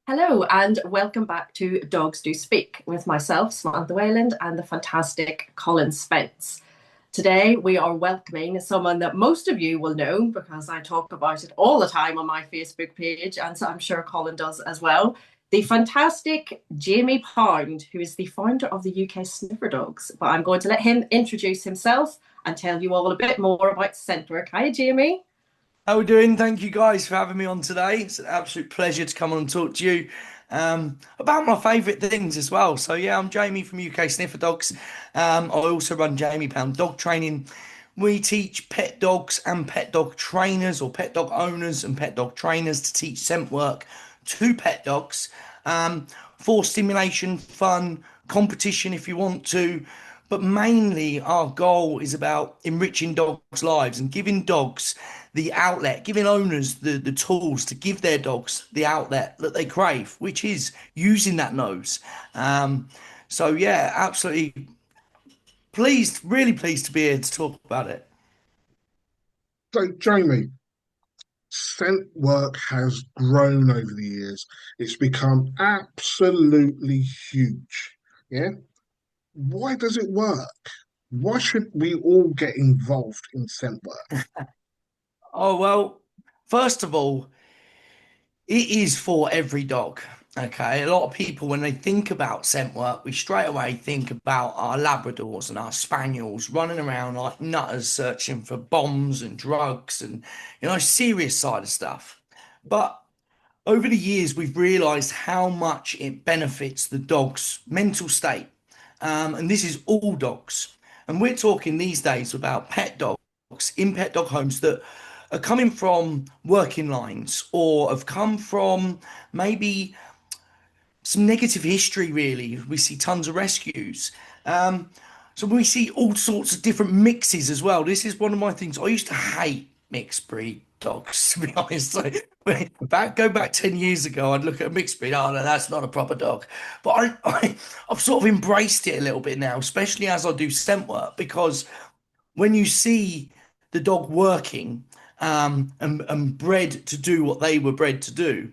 Hello, and welcome back to Dogs Do Speak with myself, Samantha Wayland, and the fantastic Colin Spence. Today, we are welcoming someone that most of you will know because I talk about it all the time on my Facebook page, and so I'm sure Colin does as well. The fantastic Jamie Pound, who is the founder of the UK Sniffer Dogs. But I'm going to let him introduce himself and tell you all a bit more about Scentwork. Hi, Jamie. How are we doing? Thank you guys for having me on today. It's an absolute pleasure to come on and talk to you about my favourite things as well. So yeah, I'm Jamie from UK Sniffer Dogs. I also run Jamie Pound Dog Training. We teach pet dogs and pet dog trainers or pet dog owners and pet dog trainers to teach scent work to pet dogs for stimulation, fun, competition if you want to. But mainly, our goal is about enriching dogs' lives and giving dogs the outlet, giving owners the tools to give their dogs the outlet that they crave, which is using that nose. So, yeah, absolutely pleased, really pleased to be here to talk about it. So, Jamie, scent work has grown over the years. It's become absolutely huge. Yeah. Why does it work? Why should we all get involved in scent work? Oh, well, first of all, it is for every dog. Okay, a lot of people, when they think about scent work, we straight away think about our Labradors and our Spaniels running around like nutters searching for bombs and drugs and, serious side of stuff. But over the years, we've realised how much it benefits the dog's mental state. And this is all dogs. And we're talking these days about pet dogs in pet dog homes that are coming from working lines or have come from maybe some negative history, really. We see tons of rescues. So we see all sorts of different mixes as well. This is one of my things. I used to hate mixed breed dogs, to be honest. So go back 10 years ago, I'd look at a mixed breed. Oh, no, that's not a proper dog. But I've sort of embraced it a little bit now, especially as I do scent work, because when you see the dog working and bred to do what they were bred to do,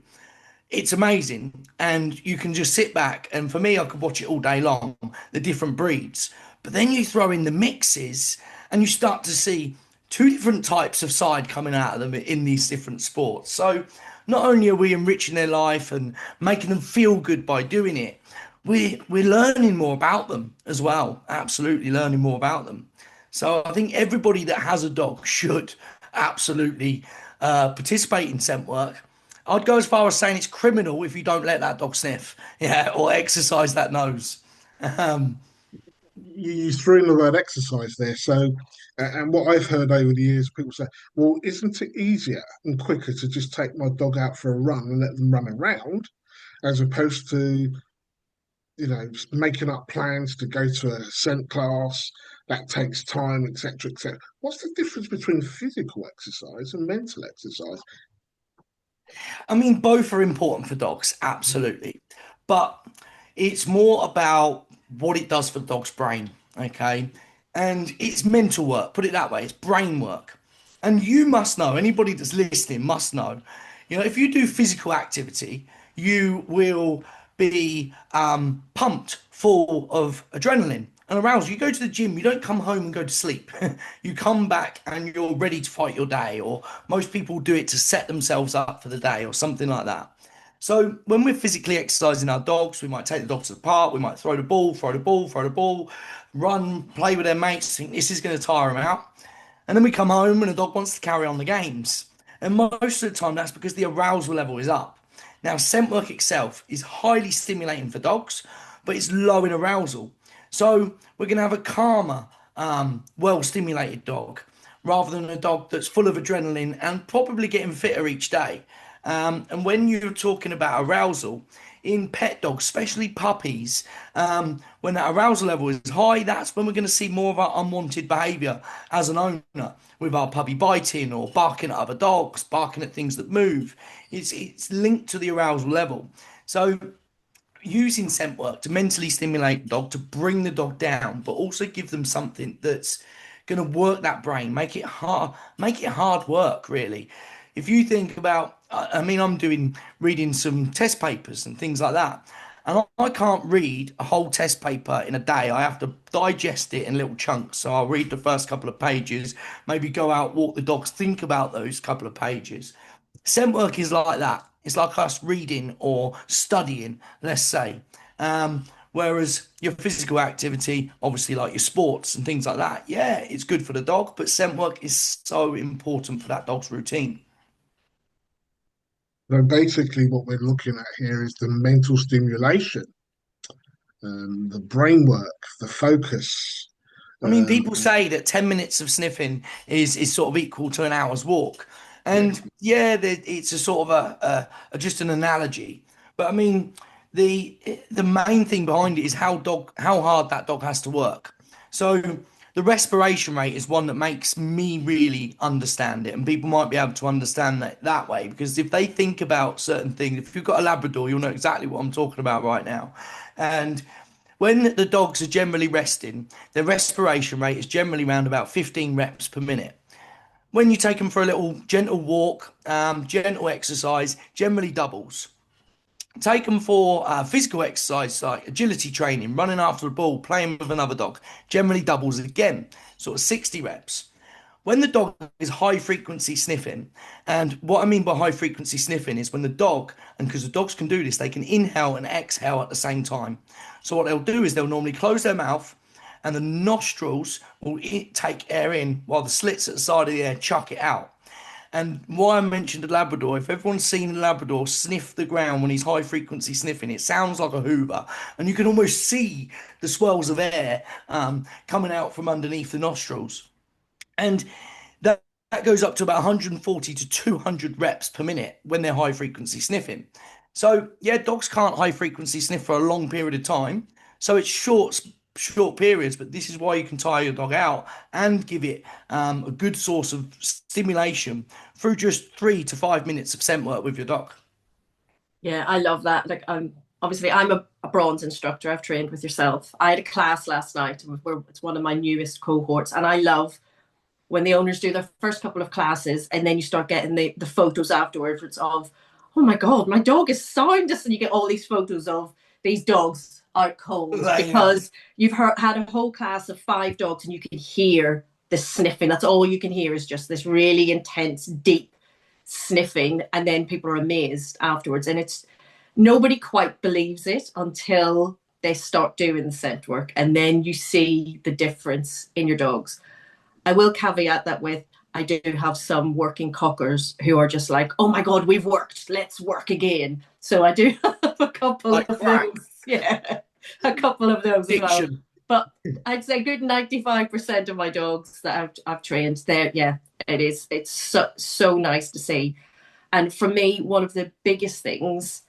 it's amazing. And you can just sit back, and for me, I could watch it all day long, the different breeds. But then you throw in the mixes, and you start to see two different types of side coming out of them in these different sports. So not only are we enriching their life and making them feel good by doing it, we're learning more about them as well. Absolutely learning more about them. So I think everybody that has a dog should absolutely participate in scent work. I'd go as far as saying it's criminal if you don't let that dog sniff, yeah, or exercise that nose. Um, You threw in the word exercise there. So, and what I've heard over the years, people say, well, isn't it easier and quicker to just take my dog out for a run and let them run around as opposed to making up plans to go to a scent class that takes time, etc., etc. What's the difference between physical exercise and mental exercise? I mean, both are important for dogs, absolutely. But it's more about what it does for the dog's brain, okay? And it's mental work, put it that way, it's brain work. And you must know, anybody that's listening must know, if you do physical activity, you will be pumped full of adrenaline and arousal. You go to the gym, you don't come home and go to sleep. You come back and you're ready to fight your day, or most people do it to set themselves up for the day or something like that. So when we're physically exercising our dogs, we might take the dogs to the park, we might throw the ball, throw the ball, throw the ball, run, play with their mates, think this is going to tire them out. And then we come home and the dog wants to carry on the games. And most of the time, that's because the arousal level is up. Now, scent work itself is highly stimulating for dogs, but it's low in arousal. So we're going to have a calmer, well stimulated dog rather than a dog that's full of adrenaline and probably getting fitter each day. And when you're talking about arousal in pet dogs, especially puppies, when that arousal level is high, that's when we're going to see more of our unwanted behavior as an owner, with our puppy biting or barking at other dogs, barking at things that move. It's linked to the arousal level. So using scent work to mentally stimulate the dog, to bring the dog down, but also give them something that's going to work that brain, make it hard work, really. If you think about I mean, I'm doing reading some test papers and things like that. And I can't read a whole test paper in a day. I have to digest it in little chunks. So I'll read the first couple of pages, maybe go out, walk the dogs, think about those couple of pages. Scent work is like that. It's like us reading or studying, let's say. Whereas your physical activity, obviously like your sports and things like that, yeah, it's good for the dog, but scent work is so important for that dog's routine. So basically, what we're looking at here is the mental stimulation, the brain work, the focus. I mean, Um, people say that 10 minutes of sniffing is sort of equal to an hour's walk. yeah, And yeah, it's a sort of a just an analogy. But I mean, the the main thing behind it is how hard that dog has to work. So the respiration rate is one that makes me really understand it, and people might be able to understand that way because if they think about certain things, if you've got a Labrador, you'll know exactly what I'm talking about right now. And when the dogs are generally resting, their respiration rate is generally around about 15 reps per minute. When you take them for a little gentle walk, gentle exercise, generally doubles. Take them for physical exercise like agility training, running after the ball, playing with another dog, generally doubles again, sort of 60 reps. When the dog is high frequency sniffing, and what I mean by high frequency sniffing is when the dog, and because the dogs can do this, they can inhale and exhale at the same time. So what they'll do is they'll normally close their mouth and the nostrils will take air in while the slits at the side of the air chuck it out. And why I mentioned a Labrador, if everyone's seen a Labrador sniff the ground when he's high frequency sniffing, it sounds like a Hoover. And you can almost see the swirls of air coming out from underneath the nostrils. And that goes up to about 140 to 200 reps per minute when they're high frequency sniffing. So yeah, dogs can't high frequency sniff for a long period of time. So it's short periods, but this is why you can tire your dog out and give it a good source of stimulation through just 3 to 5 minutes of scent work with your dog. Yeah, I love that. Like, obviously I'm a bronze instructor. I've trained with yourself. I had a class last night where it's one of my newest cohorts, and I love when the owners do their first couple of classes and then you start getting the photos afterwards of, oh my God, my dog is soundest. And you get all these photos of these dogs out cold Laying out. because you've had a whole class of 5 dogs and you can hear the sniffing. That's all you can hear is just this really intense, deep sniffing. And then people are amazed afterwards. And it's nobody quite believes it until they start doing the scent work. And then you see the difference in your dogs. I will caveat that with I do have some working cockers who are just like, oh my God, we've worked, let's work again. So I do have a couple Like of crack. those. Yeah, a couple of those as well. Addiction. But I'd say good 95% of my dogs that I've trained there, yeah, it is. It's so nice to see. And for me, one of the biggest things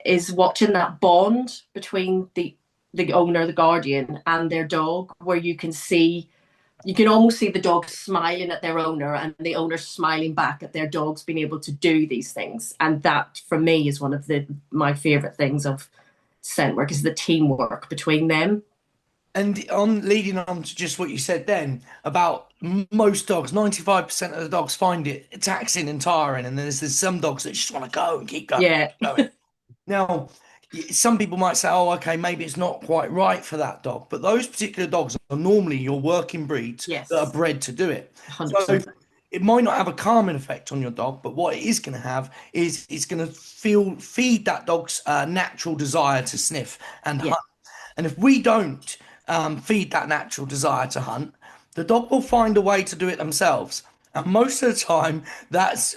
is watching that bond between the owner, the guardian, and their dog, where you can almost see the dog smiling at their owner and the owner smiling back at their dogs being able to do these things. And that for me is one of my favorite things of scent work is the teamwork between them. And on leading on to just what you said then about most dogs, 95% of the dogs find it taxing and tiring, and there's some dogs that just want to go and keep going, Yeah. going. Now, some people might say, oh, okay, maybe it's not quite right for that dog. But those particular dogs are normally your working breeds that are Yes. bred to do it. So 100%. it might not have a calming effect on your dog, but what it is going to have is it's going to feed that dog's natural desire to sniff and Yeah. hunt. And if we don't feed that natural desire to hunt, the dog will find a way to do it themselves. And most of the time, that's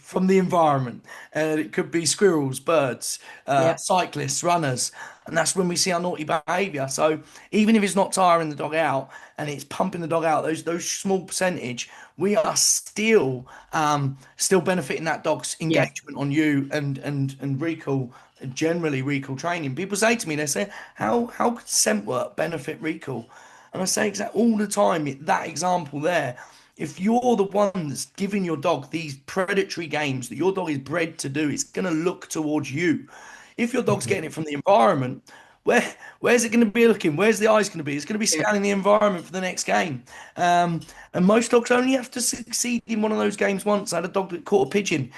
from the environment. It could be squirrels, birds, Yeah. cyclists, runners. And that's when we see our naughty behavior. So even if it's not tiring the dog out and it's pumping the dog out, those small percentage, we are still benefiting that dog's Yeah. engagement on you and recall, generally recall training. People say to me, they say, how could scent work benefit recall? And I say exactly all the time, that example there. If you're the one that's giving your dog these predatory games that your dog is bred to do, it's going to look towards you. If your dog's getting it from the environment, where's it going to be looking? Where's the eyes going to be? It's going to be Yeah. scanning the environment for the next game. And most dogs only have to succeed in one of those games once. I had a dog that caught a pigeon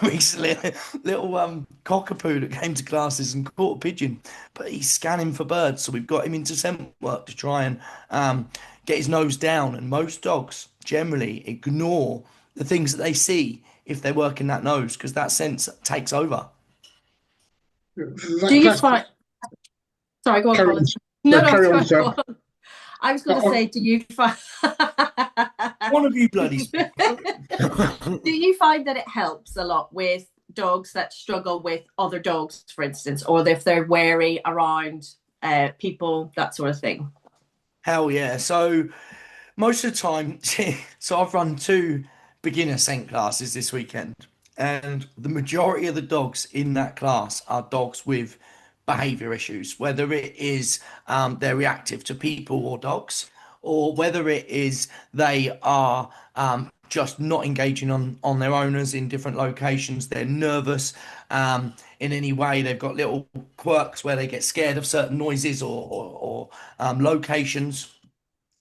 recently, a little cockapoo that came to classes and caught a pigeon, but he's scanning for birds. So we've got him into scent work to try and get his nose down. And most dogs generally ignore the things that they see if they're working that nose because that sense takes over. Do That, you that's find? Sorry, go on, carry on. Colin. No, No, carry on, sorry, go Sam. on. I was going to I, say, do you find? One of you bloody speak. Do you find that it helps a lot with dogs that struggle with other dogs, for instance, or if they're wary around people, that sort of thing? Hell yeah. So most of the time, so I've run two beginner scent classes this weekend, and the majority of the dogs in that class are dogs with behavior issues, whether it is they're reactive to people or dogs, or whether it is they are just not engaging on their owners in different locations. They're nervous in any way. They've got little quirks where they get scared of certain noises or locations.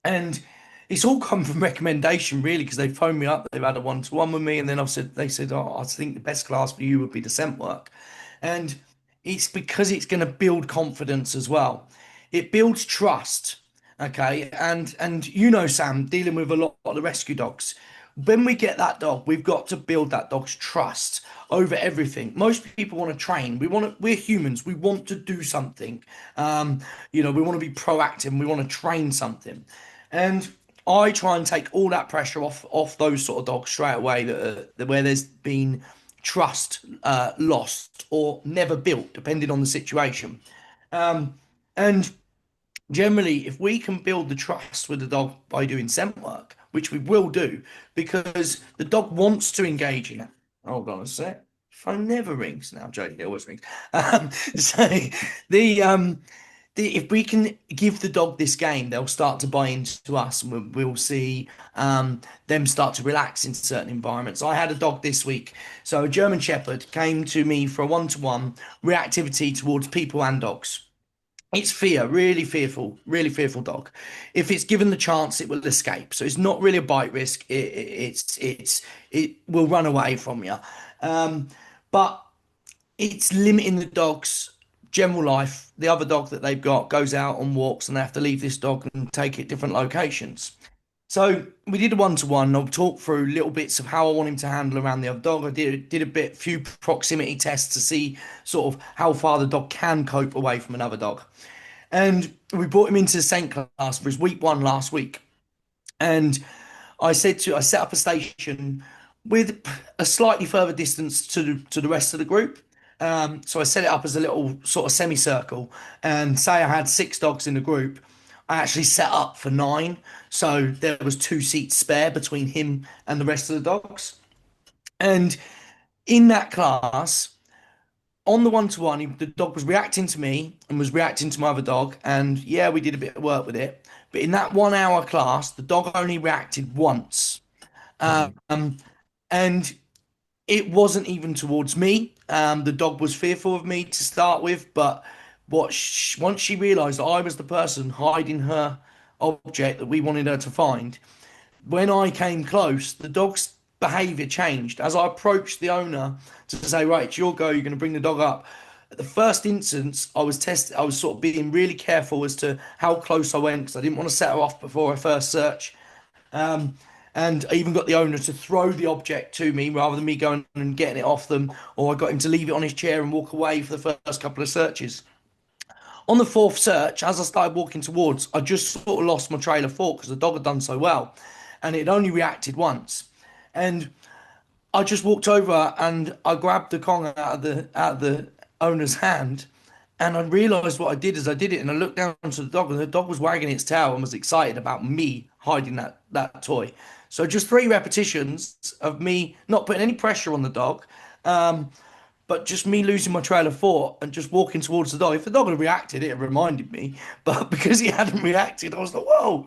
And it's all come from recommendation, really, because they phoned me up. They've had a one-to-one with me, and then they said, "Oh, I think the best class for you would be the scent work," and it's because it's going to build confidence as well. It builds trust, okay? And you know, Sam, dealing with a lot of the rescue dogs, when we get that dog, we've got to build that dog's trust over everything. Most people want to train. We're humans. We want to do something. We want to be proactive. We want to train something. And I try and take all that pressure off those sort of dogs straight away where there's been trust lost or never built, depending on the situation. And generally, if we can build the trust with the dog by doing scent work, which we will do, because the dog wants to engage in it. Hold on a sec. Phone never rings now, Jake. It always rings. So the if we can give the dog this game, they'll start to buy into us, and we'll see them start to relax in certain environments. I had a dog this week, so a German Shepherd came to me for a one-to-one reactivity towards people and dogs. It's fear, really fearful dog. If it's given the chance, it will escape. So it's not really a bite risk. It will run away from you. But it's limiting the dog's general life. The other dog that they've got goes out on walks and they have to leave this dog and take it different locations. So we did a one-to-one. I'll talk through little bits of how I want him to handle around the other dog. I did few proximity tests to see sort of how far the dog can cope away from another dog. And we brought him into the Saint class for his week one last week. And I set up a station with a slightly further distance to the rest of the group. So I set it up as a little sort of semicircle. And say I had six dogs in the group, I actually set up for nine. So there was two seats spare between him and the rest of the dogs. And in that class, on the one-to-one, the dog was reacting to me and was reacting to my other dog. And yeah, we did a bit of work with it. But in that 1 hour class, the dog only reacted once. And it wasn't even towards me. The dog was fearful of me to start with, but once she realised that I was the person hiding her object that we wanted her to find, when I came close, the dog's behaviour changed. As I approached the owner to say, right, it's your go, you're going to bring the dog up. At the first instance, I was sort of being really careful as to how close I went because I didn't want to set her off before I first search. And I even got the owner to throw the object to me rather than me going and getting it off them, or I got him to leave it on his chair and walk away for the first couple of searches. On the fourth search, as I started walking towards, I just sort of lost my trail of thought because the dog had done so well, and it only reacted once. And I just walked over and I grabbed the Kong out of the owner's hand, and I realised what I did is I did it, and I looked down to the dog, and the dog was wagging its tail and was excited about me hiding that toy. So just three repetitions of me not putting any pressure on the dog, but just me losing my trail of thought and just walking towards the dog. If the dog had reacted, it had reminded me, but because he hadn't reacted, I was like, whoa.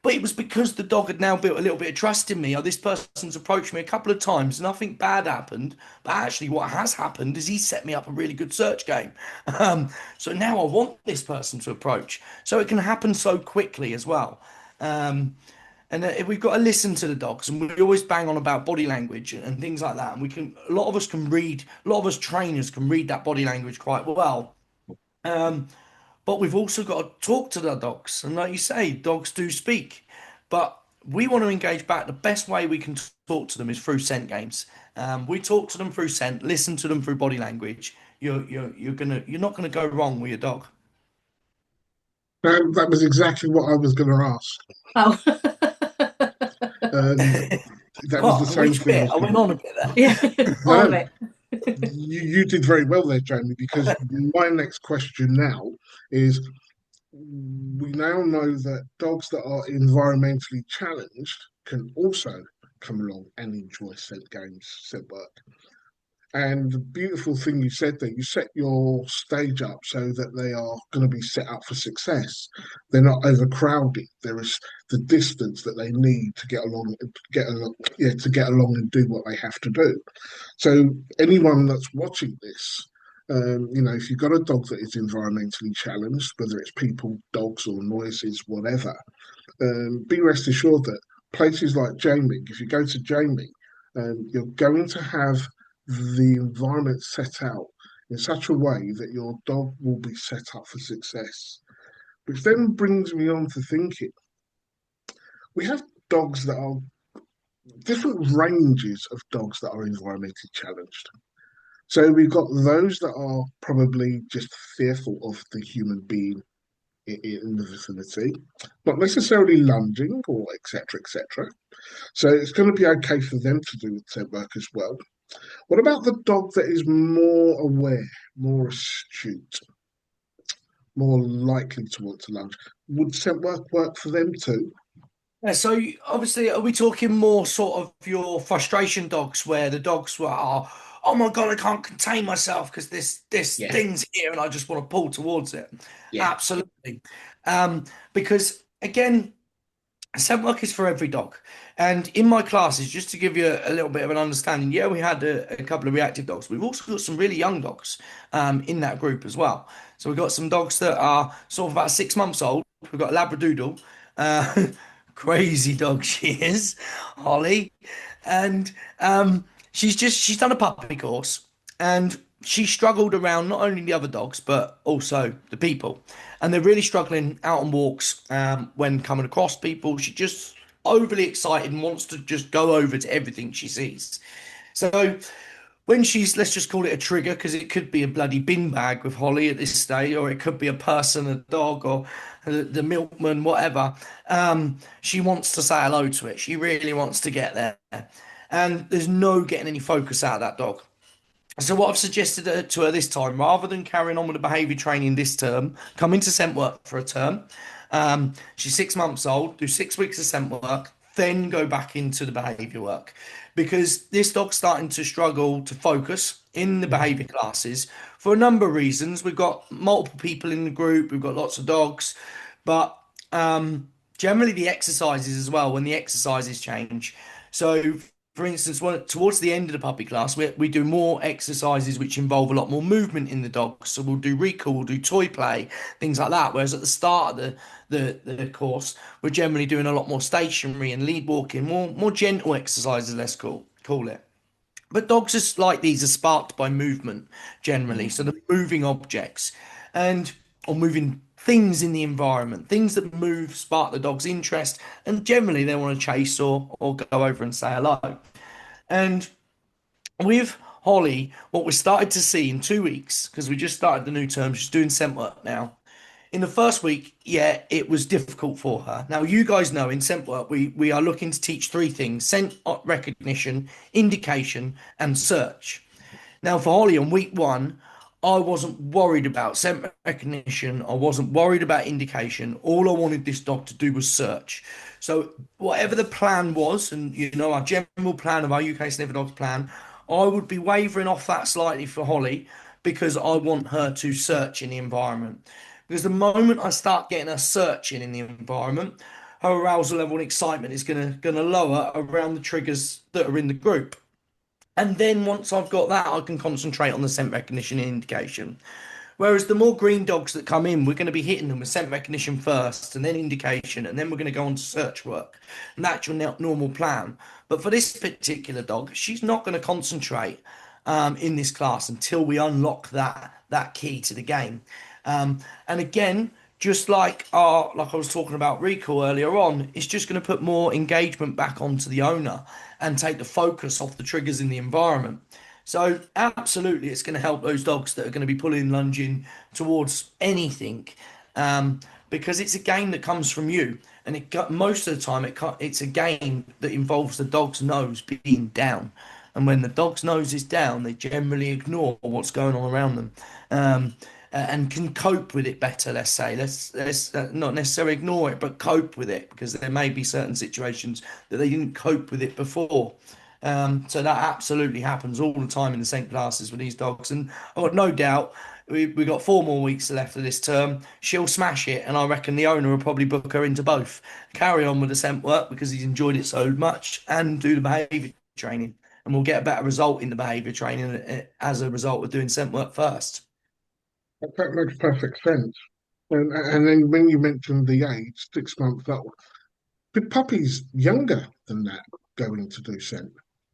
But it was because the dog had now built a little bit of trust in me. Oh, this person's approached me a couple of times, nothing bad happened. But actually, what has happened is he set me up a really good search game. So now I want this person to approach. So it can happen so quickly as well. Um, and we've got to listen to the dogs, and we always bang on about body language and things like that. And a lot of us can read, a lot of us trainers can read that body language quite well. Um, but we've also got to talk to the dogs. And like you say, dogs do speak. But we want to engage back. The best way we can talk to them is through scent games. We talk to them through scent, listen to them through body language. You're not gonna go wrong with your dog. That was exactly what I was going to ask. Oh, Um, that was the What? same Which thing I bit? was I going went to. on a bit there. yeah, all of No, it. you did very well there, Jamie, because my next question now is we now know that dogs that are environmentally challenged can also come along and enjoy scent games, scent work. And the beautiful thing you said there, you set your stage up so that they are going to be set up for success. They're not overcrowded. There is the distance that they need to get along, yeah, to get along and do what they have to do. So anyone that's watching this, if you've got a dog that is environmentally challenged, whether it's people, dogs, or noises, whatever, be rest assured that places like Jamie, if you go to Jamie, you're going to have the environment set out in such a way that your dog will be set up for success. Which then brings me on to thinking we have dogs that are different ranges of dogs that are environmentally challenged. So we've got those that are probably just fearful of the human being in the vicinity, not necessarily lunging or etc. etc. So it's going to be okay for them to do scent work as well. What about the dog that is more aware, more astute, more likely to want to lunge? Would scent work for them too? Yeah, so obviously, are we talking more sort of your frustration dogs, where the dogs are, oh my God, I can't contain myself because this Yeah, thing's here and I just want to pull towards it. yeah, Absolutely. Um, because again, scent work is for every dog. And in my classes, just to give you a little bit of an understanding, yeah, we had a couple of reactive dogs. We've also got some really young dogs in that group as well. So we've got some dogs that are sort of about 6 months old. We've got a Labradoodle, uh, crazy dog she is, Holly, and she's done a puppy course, and she struggled around not only the other dogs but also the people, and they're really struggling out on walks when coming across people. She just overly excited and wants to just go over to everything she sees. So when she's, let's just call it a trigger, because it could be a bloody bin bag with Holly at this stage, or it could be a person, a dog, or the milkman, whatever. She wants to say hello to it. She really wants to get there. And there's no getting any focus out of that dog. So what I've suggested to her this time, rather than carrying on with the behaviour training this term, come into scent work for a term. She's 6 months old, do 6 weeks of scent work, then go back into the behaviour work. Because this dog's starting to struggle to focus in the mhm, behaviour classes for a number of reasons. We've got multiple people in the group, we've got lots of dogs, but generally the exercises as well, when the exercises change. So for instance, towards the end of the puppy class, we do more exercises which involve a lot more movement in the dog. So we'll do recall, we'll do toy play, things like that. Whereas at the start of the course, we're generally doing a lot more stationary and lead walking, more gentle exercises, let's call it. But dogs are like these are sparked by movement generally. So mhm. the moving objects and or moving things in the environment, things that move spark the dog's interest, and generally they want to chase or go over and say hello. And with Holly, what we started to see in 2 weeks, because we just started the new term, she's doing scent work now. In the first week, yeah, it was difficult for her. Now, you guys know in scent work, we are looking to teach three things: scent recognition, indication, and search. Now, for Holly on week one, I wasn't worried about scent recognition. I wasn't worried about indication. All I wanted this dog to do was search. So, whatever the plan was, and our general plan of our UK Sniffer Dogs plan, I would be wavering off that slightly for Holly because I want her to search in the environment. Because the moment I start getting her searching in the environment, her arousal level and excitement is gonna lower around the triggers that are in the group. And then once I've got that, I can concentrate on the scent recognition and indication. Whereas the more green dogs that come in, we're going to be hitting them with scent recognition first, and then indication, and then we're going to go on to search work. And that's your normal plan. But for this particular dog, she's not going to concentrate in this class until we unlock that key to the game. And again, just like I was talking about recall earlier on, it's just going to put more engagement back onto the owner and take the focus off the triggers in the environment. So absolutely, it's going to help those dogs that are going to be pulling, lunging towards anything, um, because it's a game that comes from you, and most of the time it's a game that involves the dog's nose being down, and when the dog's nose is down, they generally ignore what's going on around them, and can cope with it better. Let's say let's not necessarily ignore it, but cope with it because there may be certain situations that they didn't cope with it before. So that absolutely happens all the time in the St. classes with these dogs, and I've got no doubt we got 4 more weeks left of this term. She'll smash it, and I reckon the owner will probably book her into both. Carry on with the scent work because he's enjoyed it so much, and do the behaviour training, and we'll get a better result in the behaviour training as a result of doing scent work first. That makes perfect sense. And then when you mentioned the age, 6 months old, the puppy's younger than that going to do scent.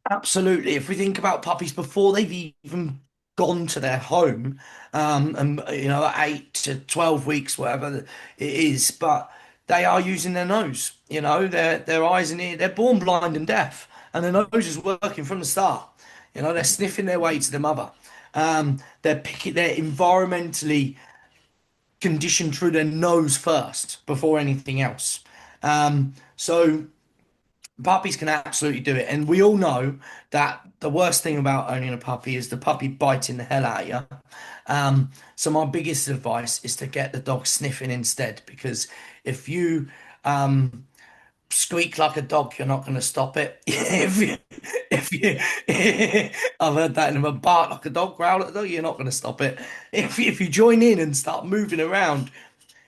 Absolutely. If we think about puppies before they've even gone to their home, and at 8 to 12 weeks, whatever it is, but they are using their nose. Their eyes and ear. They're born blind and deaf, and their nose is working from the start. They're sniffing their way to the mother. They're picking. They're environmentally conditioned through their nose first before anything else. So puppies can absolutely do it, and we all know that the worst thing about owning a puppy is the puppy biting the hell out of you. So my biggest advice is to get the dog sniffing instead, because if you squeak like a dog, you're not going to stop it. If you, I've heard that in a bark like a dog, growl at a dog, you're not going to stop it. If you join in and start moving around,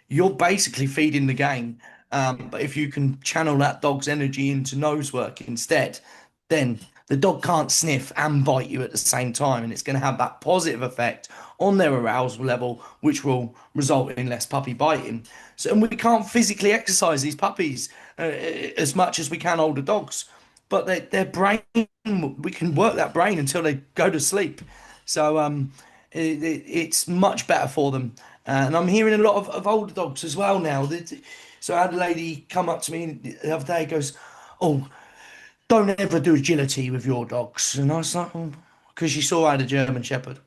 you're basically feeding the game. But if you can channel that dog's energy into nose work instead, then the dog can't sniff and bite you at the same time, and it's going to have that positive effect on their arousal level, which will result in less puppy biting. So, and we can't physically exercise these puppies as much as we can older dogs, but their brain, we can work that brain until they go to sleep. So, it's much better for them. And I'm hearing a lot of older dogs as well now. So I had a lady come up to me the other day, goes, "Oh, don't ever do agility with your dogs." And I was like, "Oh," because she saw I had a German Shepherd.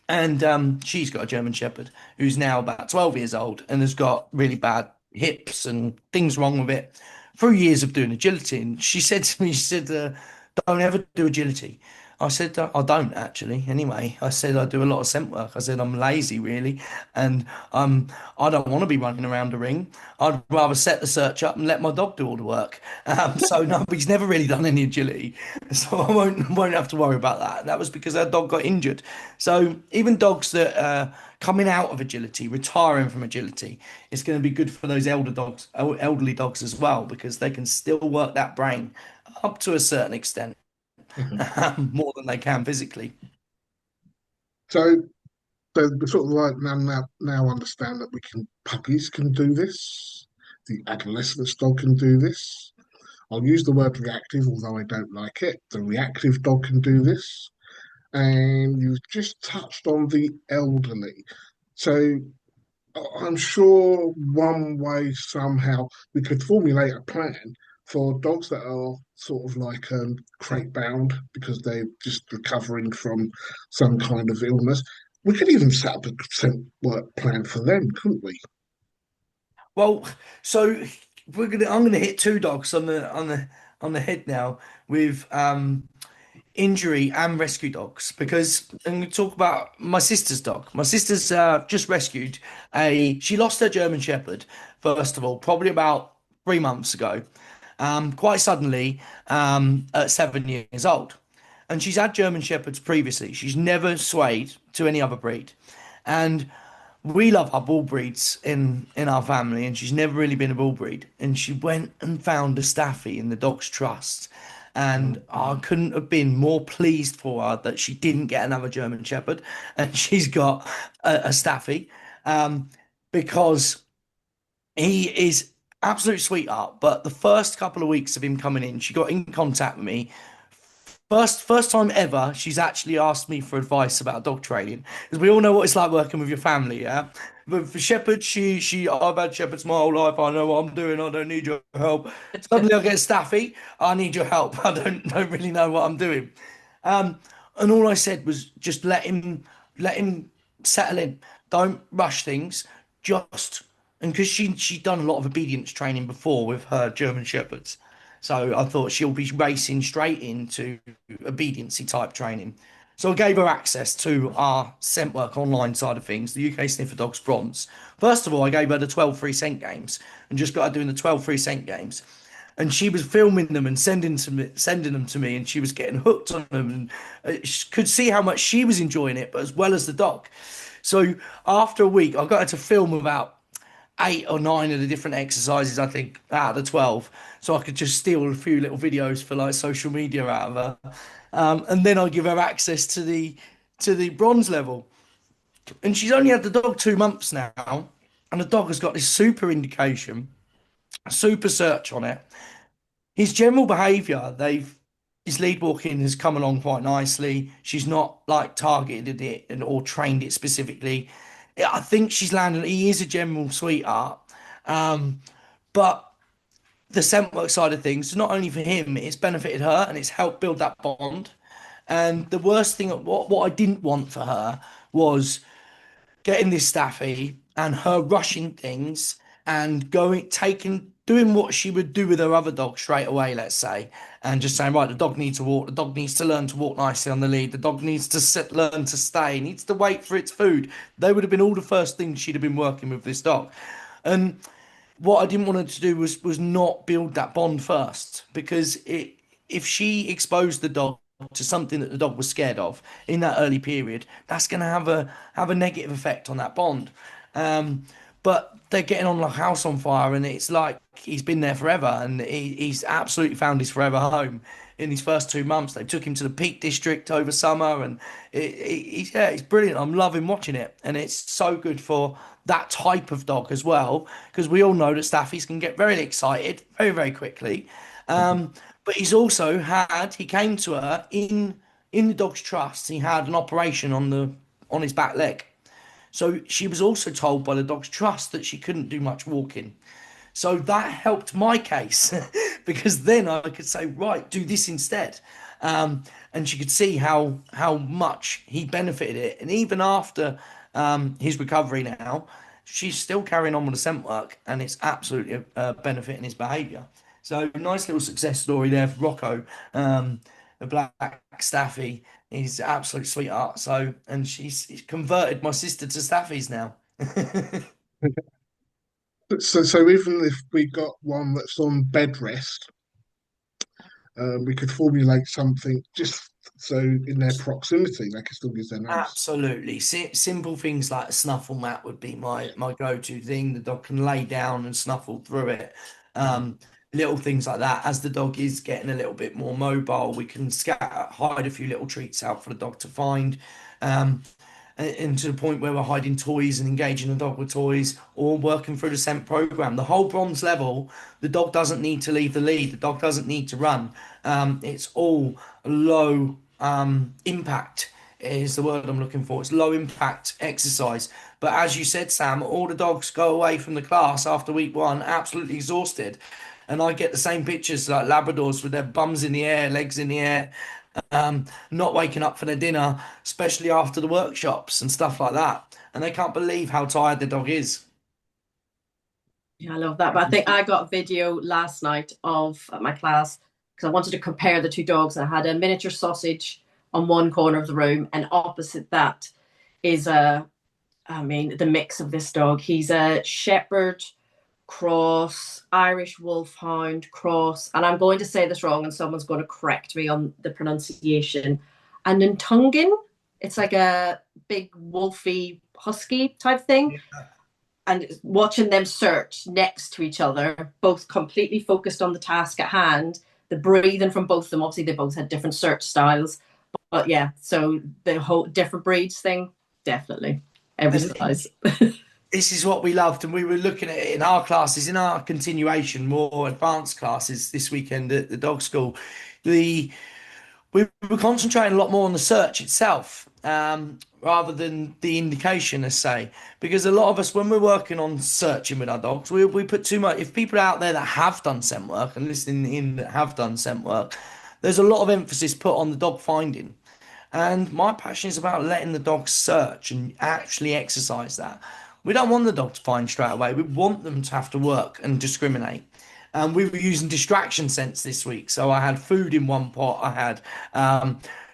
And she's got a German Shepherd who's now about 12 years old and has got really bad hips and things wrong with it through years of doing agility. And she said to me, she said, "Don't ever do agility." I said, "I don't actually. Anyway," I said, "I do a lot of scent work." I said, "I'm lazy really. And I don't want to be running around a ring. I'd rather set the search up and let my dog do all the work." So no, he's never really done any agility. So I won't have to worry about that. That was because our dog got injured. So even dogs that are coming out of agility, retiring from agility, it's going to be good for those elderly dogs as well, because they can still work that brain up to a certain extent, Mhm. more than they can physically. So they sort of like now understand that puppies can do this. The adolescent dog can do this. I'll use the word reactive, although I don't like it. The reactive dog can do this. And you've just touched on the elderly. So I'm sure one way somehow we could formulate a plan for dogs that are sort of like crate bound because they're just recovering from some kind of illness. We could even set up a scent work plan for them, couldn't we? Well, so I'm gonna hit two dogs on the head now with injury and rescue dogs, because I'm going to talk about my sister's dog. My sister's just rescued she lost her German Shepherd, first of all, probably about 3 months ago, quite suddenly, at 7 years old. And she's had German Shepherds previously. She's never swayed to any other breed. And we love our bull breeds in our family, and she's never really been a bull breed. And she went and found a Staffy in the Dogs Trust, and I couldn't have been more pleased for her that she didn't get another German Shepherd, and she's got a Staffy, because he is absolute sweetheart. But the first couple of weeks of him coming in, she got in contact with me. First time ever, she's actually asked me for advice about dog training, because we all know what it's like working with your family, yeah. But for shepherds, I've had shepherds my whole life. I know what I'm doing. I don't need your help. Suddenly, I get Staffy. I need your help. I don't really know what I'm doing. Um, and all I said was just let him settle in. Don't rush things. Just and because she'd done a lot of obedience training before with her German shepherds. So I thought she'll be racing straight into obediency type training. So I gave her access to our Scentwork online side of things, the UK Sniffer Dogs Bronze. First of all, I gave her the 12 free scent games and just got her doing the 12 free scent games. And she was filming them and sending them to me, and she was getting hooked on them, and could see how much she was enjoying it, but as well as the dog. So after a week, I got her to film about 8 or 9 of the different exercises, I think, out of the 12. So I could just steal a few little videos for like social media out of her. And then I give her access to the bronze level. And she's only had the dog 2 months now. And the dog has got this super indication, super search on it. His general behaviour, his lead walking has come along quite nicely. She's not like targeted it or trained it specifically. I think she's landed. He is a general sweetheart, but the scent work side of things, not only for him, it's benefited her and it's helped build that bond. And the worst thing, what I didn't want for her was getting this Staffy and her rushing things and doing what she would do with her other dog straight away, let's say, and just saying, right, the dog needs to walk, the dog needs to learn to walk nicely on the lead, the dog needs to learn to stay, needs to wait for its food. They would have been all the first things she'd have been working with this dog. And what I didn't want her to do was not build that bond first, because if she exposed the dog to something that the dog was scared of in that early period, that's going to have a negative effect on that bond. But they're getting on like house on fire, and it's like he's been there forever, and he's absolutely found his forever home in his first 2 months. They took him to the Peak District over summer, and he's brilliant. I'm loving watching it, and it's so good for that type of dog as well, because we all know that Staffies can get very excited very, very quickly. But he came to her in the dog's trust. He had an operation on his back leg. So she was also told by the dog's trust that she couldn't do much walking. So that helped my case because then I could say, right, do this instead. And she could see how much he benefited it. And even after his recovery now, she's still carrying on with the scent work, and it's absolutely benefiting his behaviour. So nice little success story there for Rocco, the black Staffy. He's an absolute sweetheart. So, and she's converted my sister to Staffies now. So even if we got one that's on bed rest, we could formulate something just so in their proximity they can still use their nose. Absolutely. Simple things like a snuffle mat would be my go-to thing. The dog can lay down and snuffle through it. Mm. Little things like that. As the dog is getting a little bit more mobile, we can hide a few little treats out for the dog to find. Um, and to the point where we're hiding toys and engaging the dog with toys or working through the scent program. The whole bronze level, the dog doesn't need to leave the lead. The dog doesn't need to run. It's all low impact is the word I'm looking for. It's low impact exercise. But as you said, Sam, all the dogs go away from the class after week one absolutely exhausted. And I get the same pictures like Labradors with their bums in the air, legs in the air, not waking up for their dinner, especially after the workshops and stuff like that. And they can't believe how tired the dog is. Yeah, I love that. But I think I got a video last night of my class because I wanted to compare the two dogs. I had a miniature sausage on one corner of the room, and opposite that is the mix of this dog. He's a shepherd cross, Irish wolfhound cross, and I'm going to say this wrong, and someone's going to correct me on the pronunciation. And Nuntungan, it's like a big wolfy husky type thing, and watching them search next to each other, both completely focused on the task at hand. The breathing from both of them, obviously, they both had different search styles, but yeah, so the whole different breeds thing, definitely every And size. this is what we loved, and we were looking at it in our classes, in our continuation, more advanced classes this weekend at the dog school. The we were concentrating a lot more on the search itself, rather than the indication, let's say, because a lot of us, when we're working on searching with our dogs, we put too much. If people out there that have done scent work and listening in that have done scent work, there's a lot of emphasis put on the dog finding. And my passion is about letting the dog search and actually exercise that. We don't want the dog to find straight away. We want them to have to work and discriminate. And we were using distraction scents this week. So I had food in one pot, I had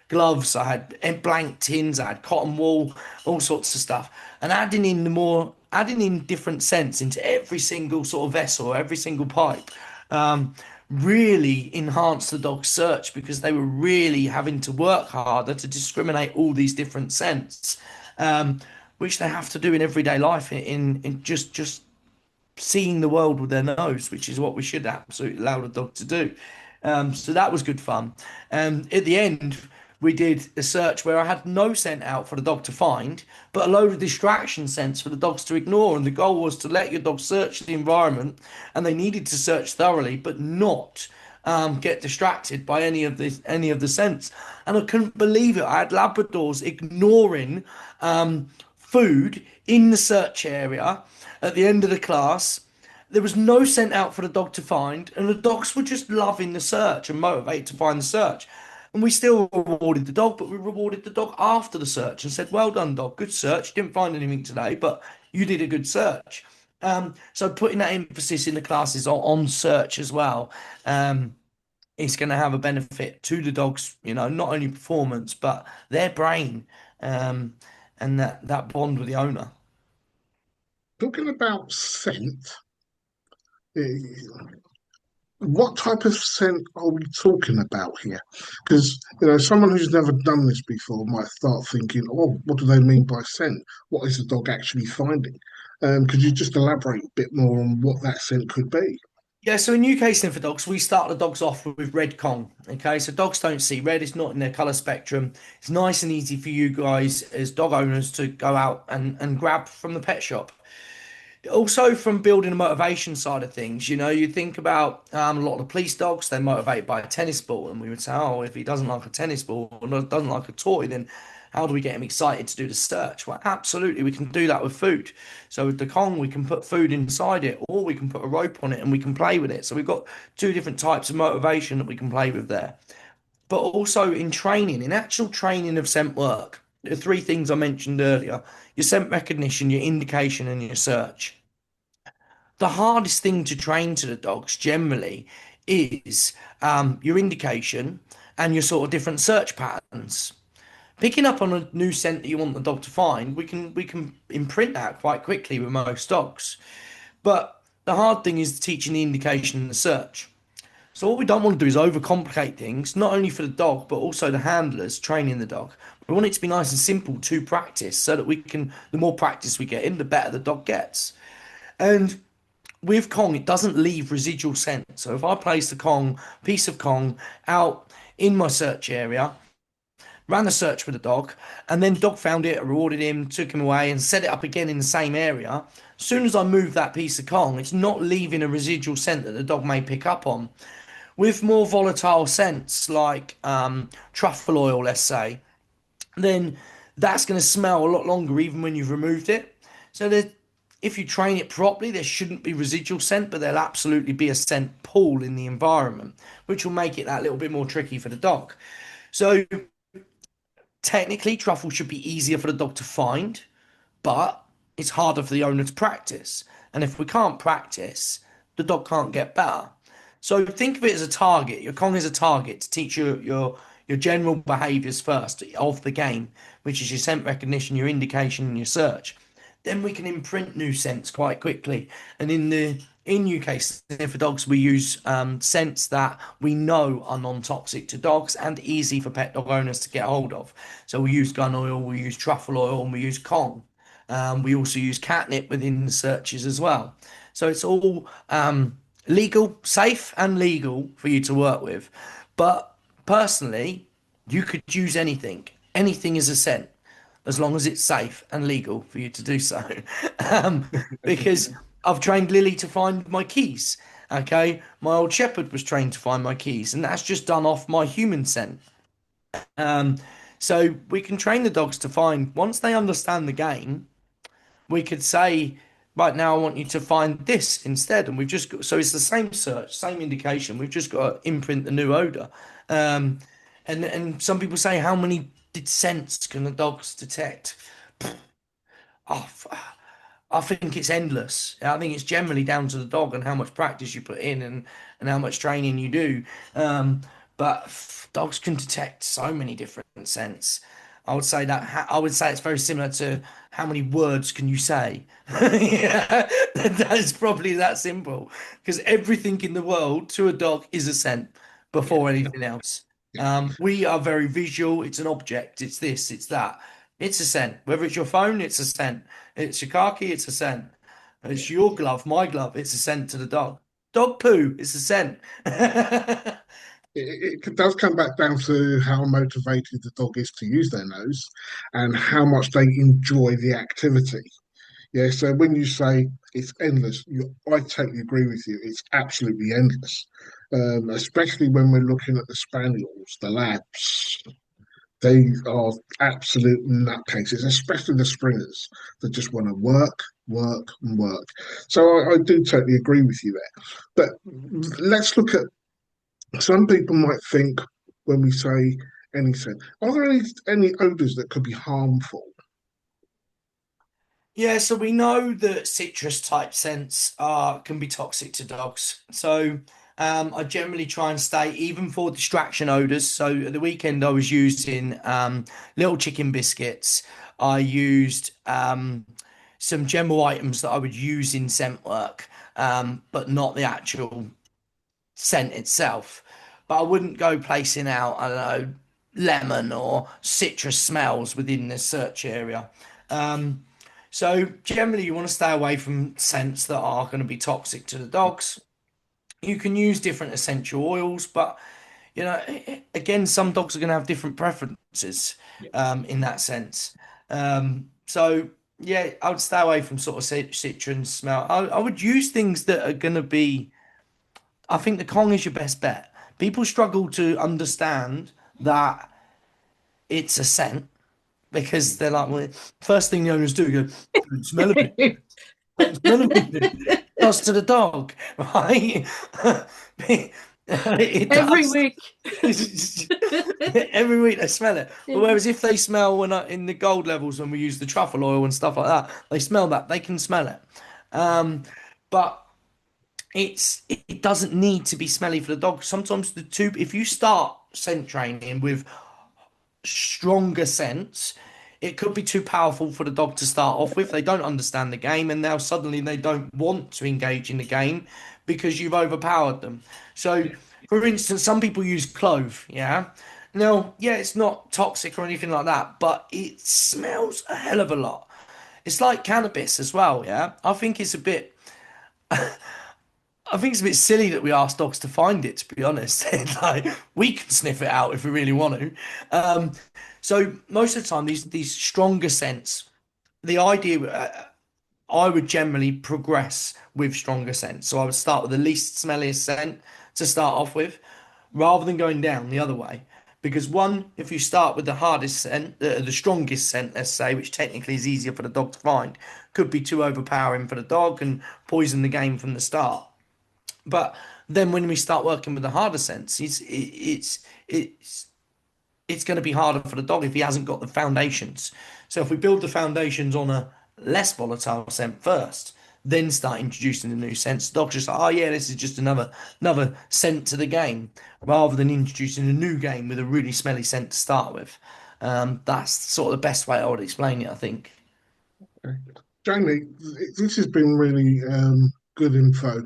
gloves, I had blank tins, I had cotton wool, all sorts of stuff. And adding in different scents into every single sort of vessel, every single pipe. Um, really enhanced the dog's search because they were really having to work harder to discriminate all these different scents, which they have to do in everyday life in just seeing the world with their nose, which is what we should absolutely allow the dog to do. So that was good fun. At the end, we did a search where I had no scent out for the dog to find, but a load of distraction scents for the dogs to ignore. And the goal was to let your dog search the environment, and they needed to search thoroughly, but not get distracted by any of the scents. And I couldn't believe it. I had Labradors ignoring food in the search area at the end of the class. There was no scent out for the dog to find, and the dogs were just loving the search and motivated to find the search. And we still rewarded the dog, but we rewarded the dog after the search and said, "Well done, dog. Good search. Didn't find anything today, but you did a good search." So putting that emphasis in the classes on search as well, is going to have a benefit to the dogs, not only performance, but their brain, um, and that bond with the owner. Talking about scent, eh, what type of scent are we talking about here? Because, someone who's never done this before might start thinking, oh, what do they mean by scent? What is the dog actually finding? Could you just elaborate a bit more on what that scent could be? Yeah, so in UK Sniffer Dogs, we start the dogs off with red Kong. Okay, so dogs don't see red, it's not in their colour spectrum. It's nice and easy for you guys as dog owners to go out and grab from the pet shop. Also, from building the motivation side of things, you think about a lot of the police dogs, they're motivated by a tennis ball. And we would say, oh, if he doesn't like a tennis ball or doesn't like a toy, then how do we get him excited to do the search? Well, absolutely, we can do that with food. So with the Kong, we can put food inside it, or we can put a rope on it and we can play with it. So we've got two different types of motivation that we can play with there. But also in training, in actual training of scent work, the three things I mentioned earlier: your scent recognition, your indication, and your search. The hardest thing to train to the dogs generally is your indication and your sort of different search patterns. Picking up on a new scent that you want the dog to find, we can imprint that quite quickly with most dogs. But the hard thing is teaching the indication and the search. So what we don't want to do is overcomplicate things, not only for the dog, but also the handlers training the dog. We want it to be nice and simple to practice so that the more practice we get in, the better the dog gets. And with Kong, it doesn't leave residual scent. So if I place the piece of Kong out in my search area, ran the search with the dog, and then dog found it, rewarded him, took him away, and set it up again in the same area. As soon as I move that piece of Kong, it's not leaving a residual scent that the dog may pick up on. With more volatile scents like truffle oil, let's say, then that's going to smell a lot longer even when you've removed it. So if you train it properly, there shouldn't be residual scent, but there'll absolutely be a scent pool in the environment, which will make it that little bit more tricky for the dog. So technically, truffle should be easier for the dog to find, but it's harder for the owner to practice. And if we can't practice, the dog can't get better. So think of it as a target. Your Kong is a target to teach your general behaviours first of the game, which is your scent recognition, your indication, and your search. Then we can imprint new scents quite quickly. And in UK Sniffer Dogs, we use scents that we know are non-toxic to dogs and easy for pet dog owners to get hold of. So we use gun oil, we use truffle oil, and we use Kong. We also use catnip within the searches as well. So it's all legal, safe and legal for you to work with. But personally, you could use anything. Anything is a scent, as long as it's safe and legal for you to do so. um, because I've trained Lily to find my keys. Okay, my old shepherd was trained to find my keys, and that's just done off my human scent. Um, so we can train the dogs to find, once they understand the game, we could say, right now I want you to find this instead. And we've just got, so it's the same search, same indication. We've just got to imprint the new odor. Um, and some people say, how many scents can the dogs detect? Oh, I think it's endless. I think it's generally down to the dog and how much practice you put in and how much training you do. But dogs can detect so many different scents. I would say that I would say it's very similar to how many words can you say? Yeah, that's probably that simple. Because everything in the world to a dog is a scent Yeah, before anything else. yeah. We are very visual. It's an object. It's this. It's that. It's a scent. Whether it's your phone, it's a scent. It's your khaki, it's a scent. Yeah. It's your glove, my glove, it's a scent to the dog. Dog poo, it's a scent. It does come back down to how motivated the dog is to use their nose and how much they enjoy the activity. Yeah, so when you say it's endless, I totally agree with you. It's absolutely endless, especially when we're looking at the spaniels, the labs. They are absolute nutcases, especially the springers that just want to work, work, and work. So I do totally agree with you there. But let's look at some people might think when we say anything, are there any odours that could be harmful? Yeah, so we know that citrus type scents are can be toxic to dogs. So I generally try and stay even for distraction odors. So at the weekend I was using little chicken biscuits. I used some general items that I would use in scent work, but not the actual scent itself. But I wouldn't go placing out, I don't know, lemon or citrus smells within the search area. Um, so generally, you want to stay away from scents that are going to be toxic to the dogs. You can use different essential oils, but again, some dogs are going to have different preferences Yeah. in that sense. So yeah, I would stay away from sort of citrus smell. I would use things that are going to be. I think the Kong is your best bet. People struggle to understand that it's a scent because they're like, well, first thing the owners do, go, don't smell of it. Don't smell of it. It does to the dog, right? It Every does. week. Every week they smell it. But whereas if they smell in the gold levels when we use the truffle oil and stuff like that, they smell that. They can smell it. But it doesn't need to be smelly for the dog. Sometimes if you start scent training with stronger scents, it could be too powerful for the dog to start off with. They don't understand the game, and now suddenly they don't want to engage in the game because you've overpowered them. So, for instance, some people use clove, yeah. Now, yeah, it's not toxic or anything like that, but it smells a hell of a lot. It's like cannabis as well, yeah. I think it's a bit silly that we ask dogs to find it, to be honest. Like we can sniff it out if we really want to. So most of the time, these stronger scents, the idea I would generally progress with stronger scents. So I would start with the least smelliest scent to start off with, rather than going down the other way. Because one, if you start with the hardest scent, the strongest scent, let's say, which technically is easier for the dog to find, could be too overpowering for the dog and poison the game from the start. But then when we start working with the harder sense, it's going to be harder for the dog if he hasn't got the foundations. So if we build the foundations on a less volatile scent first, then start introducing the new scents, the dog's just like, oh yeah, this is just another scent to the game, rather than introducing a new game with a really smelly scent to start with. That's sort of the best way I would explain it, I think. Okay. Jamie, this has been really good info.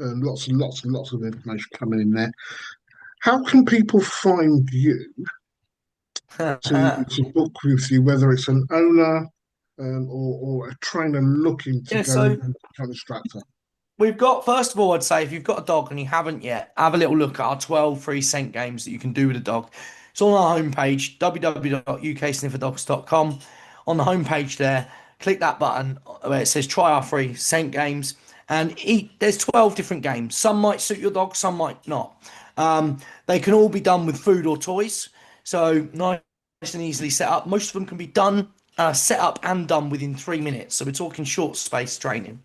Lots and lots and lots of information coming in there. How can people find you to book with you, whether it's an owner, or a trainer looking to Yeah, go in so and become instructor? we've got, first of all, I'd say if you've got a dog and you haven't yet, have a little look at our 12 free scent games that you can do with a dog. It's on our homepage, www.uksnifferdogs.com. On the homepage there, click that button where it says try our free scent games and there's 12 different games. Some might suit your dog, some might not. They can all be done with food or toys. So nice and easily set up. Most of them can be done, set up and done within 3 minutes. So we're talking short space training.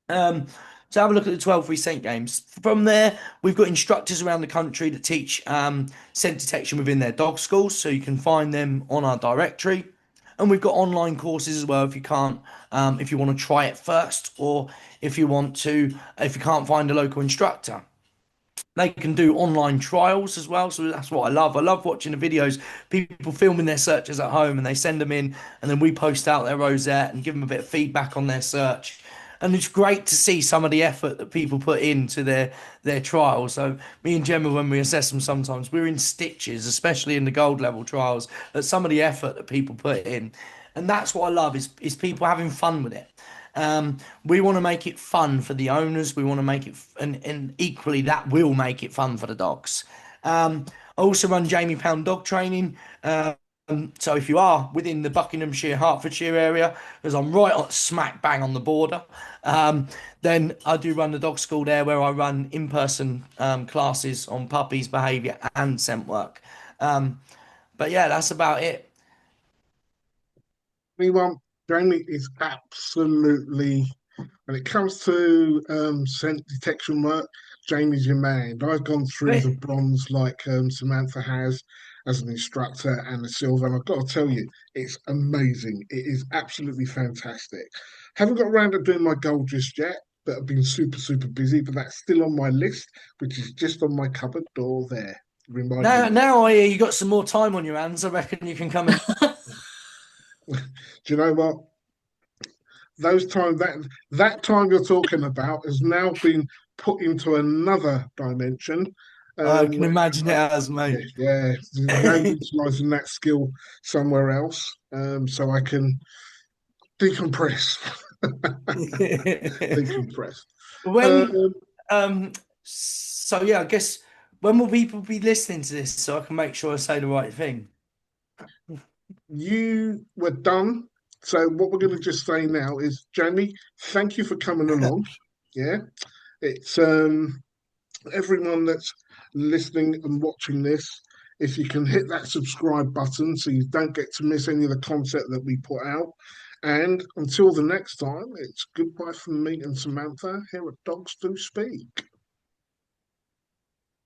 Um, so have a look at the 12 free scent games. From there, we've got instructors around the country that teach scent detection within their dog schools, so you can find them on our directory. And we've got online courses as well if you can't, if you want to try it first, or if you want to, if you can't find a local instructor. They can do online trials as well, so that's what I love. I love watching the videos, people filming their searches at home, and they send them in, and then we post out their rosette and give them a bit of feedback on their search. And it's great to see some of the effort that people put into their trials. So me and Gemma, when we assess them, sometimes we're in stitches, especially in the gold level trials, at some of the effort that people put in, and that's what I love is people having fun with it. We want to make it fun for the owners. We want to make it, and equally that will make it fun for the dogs. I also run Jamie Pound dog training. So if you are within the Buckinghamshire, Hertfordshire area, because I'm right on smack bang on the border, then I do run the dog school there where I run in-person classes on puppies, behaviour and scent work. But yeah, that's about it. Anyone, Jamie is absolutely, when it comes to scent detection work, Jamie's your man. I've gone through the bronze like Samantha has as an instructor and the silver, and I've got to tell you, it's amazing. It is absolutely fantastic. Haven't got around to doing my gold just yet, but I've been super, super busy, but that's still on my list, which is just on my cupboard door there, reminding me. Now I hear you got some more time on your hands. I reckon you can come and Do you know what? Those time that time you're talking about has now been put into another dimension. I can Where, imagine it as, mate. yeah, now utilizing that skill somewhere else, so I can decompress, decompress. When Um, so yeah, I guess when will people be listening to this so I can make sure I say the right thing? you were done. So what we're going to just say now is, Jamie, thank you for coming along. Yeah, it's everyone that's listening and watching this, if you can hit that subscribe button so you don't get to miss any of the content that we put out. And until the next time, it's goodbye from me and Samantha here at Dogs Do Speak.